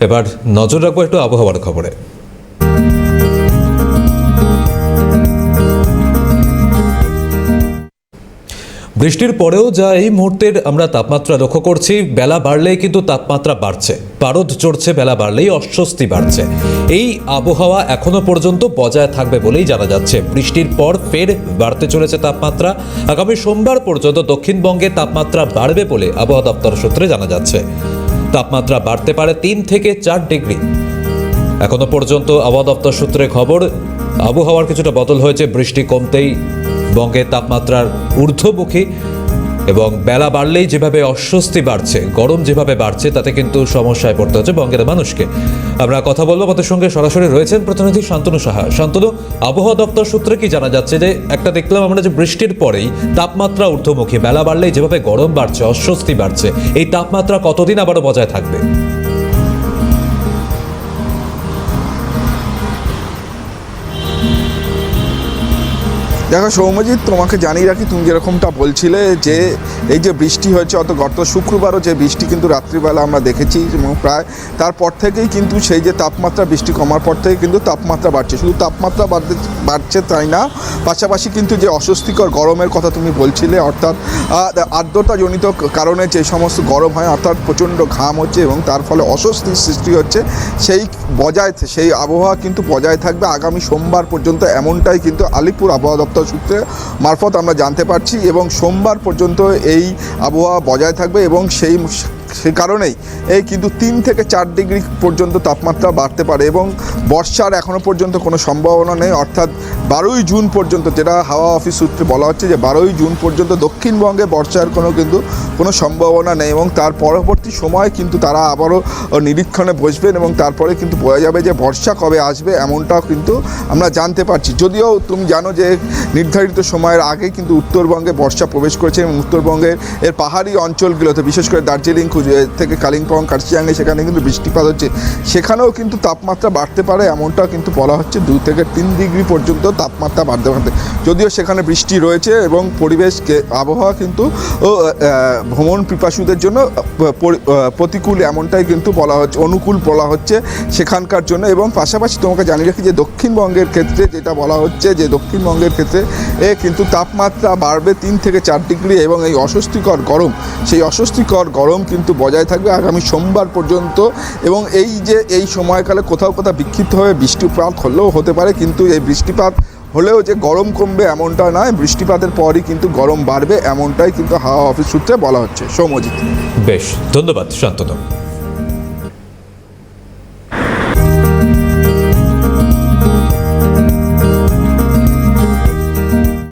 এবার নজর রাখবো একটু আবহাওয়ার খবরে। বৃষ্টির পরেও যা এই মুহূর্তের আমরা তাপমাত্রা লক্ষ্য করছি, বেলা বাড়লেই কিন্তু তাপমাত্রা বাড়ছে, পারদ চড়ছে, বেলা বাড়লেই অস্বস্তি বাড়ছে। এই আবহাওয়া এখনো পর্যন্ত বজায় থাকবে বলেই জানা যাচ্ছে। বৃষ্টির পর ফের বাড়তে চলেছে তাপমাত্রা। আগামী সোমবার পর্যন্ত দক্ষিণবঙ্গে তাপমাত্রা বাড়বে বলে আবহাওয়া দপ্তর সূত্রে জানা যাচ্ছে। তাপমাত্রা বাড়তে পারে 3 থেকে 4 ডিগ্রি। এখনো পর্যন্ত আবহাওয়া দপ্তর সূত্রে খবর, আবহাওয়ার কিছুটা বদল হয়েছে। বৃষ্টি কমতেই বঙ্গের তাপমাত্রার ঊর্ধ্বমুখী এবং বেলা বাড়লেই যেভাবে অস্বস্তি বাড়ছে, গরম যেভাবে বাড়ছে, তাতে কিন্তু সমস্যায় পড়তে হচ্ছে বঙ্গের মানুষকে। আমরা কথা বলবো, আমাদের সঙ্গে সরাসরি রয়েছেন প্রতিনিধি শান্তনু সাহা। শান্তনু, আবহাওয়া দপ্তর সূত্রে কি জানা যাচ্ছে? যে একটা দেখলাম আমরা যে বৃষ্টির পরেই তাপমাত্রা ঊর্ধ্বমুখী, বেলা বাড়লেই যেভাবে গরম বাড়ছে, অস্বস্তি বাড়ছে, এই তাপমাত্রা কতদিন আবারও বজায় থাকবে? দেখো সৌম্যজিৎ, তোমাকে জানিয়ে রাখি, তুমি যেরকমটা বলছিলে যে এই যে বৃষ্টি হয়েছে গত শুক্রবারও যে বৃষ্টি কিন্তু রাত্রিবেলা আমরা দেখেছি, এবং প্রায় তারপর থেকেই কিন্তু সেই যে তাপমাত্রা, বৃষ্টি কমার পর থেকে কিন্তু তাপমাত্রা বাড়ছে। শুধু তাপমাত্রা বাড়ছে তাই না, পাশাপাশি কিন্তু যে অস্বস্তিকর গরমের কথা তুমি বলছিলে, অর্থাৎ আর্দ্রতাজনিত কারণে যে সমস্ত গরম হয়, অর্থাৎ প্রচণ্ড ঘাম হচ্ছে এবং তার ফলে অস্বস্তির সৃষ্টি হচ্ছে, সেই আবহাওয়া কিন্তু বজায় থাকবে আগামী সোমবার পর্যন্ত, এমনটাই কিন্তু আলিপুর আবহাওয়া দপ্তর সূত্রে মারফত আমরা জানতে পারছি। এবং সোমবার পর্যন্ত এই আবহাওয়া বজায় থাকবে এবং সেই কারণেই এই কিন্তু 3 থেকে 4 ডিগ্রি পর্যন্ত তাপমাত্রা বাড়তে পারে। এবং বর্ষার এখনও পর্যন্ত কোনো সম্ভাবনা নেই, অর্থাৎ 12ই জুন পর্যন্ত, যেটা হাওয়া অফিস সূত্রে বলা হচ্ছে যে 12ই জুন পর্যন্ত দক্ষিণবঙ্গে বর্ষার কোনো সম্ভাবনা নেই। এবং তার পরবর্তী সময় কিন্তু তারা আবারও নিরীক্ষণে বসবেন এবং তারপরে কিন্তু বোঝা যাবে যে বর্ষা কবে আসবে, এমনটাও কিন্তু আমরা জানতে পারছি। যদিও তুমি জানো যে নির্ধারিত সময়ের আগে কিন্তু উত্তরবঙ্গে বর্ষা প্রবেশ করেছে এবং উত্তরবঙ্গের পাহাড়ি অঞ্চলগুলোতে, বিশেষ করে দার্জিলিং থেকে কালিম্পং, কার্শিয়াংয়ে, সেখানে কিন্তু বৃষ্টিপাত হচ্ছে, সেখানেও কিন্তু তাপমাত্রা বাড়তে পারে, এমনটা কিন্তু বলা হচ্ছে। 2 থেকে 3 ডিগ্রি পর্যন্ত তাপমাত্রা বাড়তে পারে। যদিও সেখানে বৃষ্টি রয়েছে এবং পরিবেশকে, আবহাওয়া কিন্তু ভ্রমণ পিপাসুদের জন্য প্রতিকূল, এমনটাই কিন্তু বলা হচ্ছে, অনুকূল বলা হচ্ছে সেখানকার জন্য। এবং পাশাপাশি তোমাকে জানিয়ে রাখি যে দক্ষিণবঙ্গের ক্ষেত্রে যেটা বলা হচ্ছে যে দক্ষিণবঙ্গের ক্ষেত্রে কিন্তু তাপমাত্রা বাড়বে 3 থেকে 4 ডিগ্রি এবং এই অস্বস্তিকর গরম, সেই অস্বস্তিকর গরম কিন্তু বজায় থাকবে আগামী সোমবার পর্যন্ত। এবং এই সময়কালে কোথাও বিক্ষিপ্তভাবে বৃষ্টিপাত হলেও হতে পারে, কিন্তু এই বৃষ্টিপাত হলেও যে গরম কমবে এমনটা নয়, বৃষ্টিপাতের পরই কিন্তু গরম বাড়বে, এমনটাই কিন্তু হাওয়া অফিস সূত্রে বলা হচ্ছে। সৌম্যজিৎ, বেশ, ধন্যবাদ শান্তনু।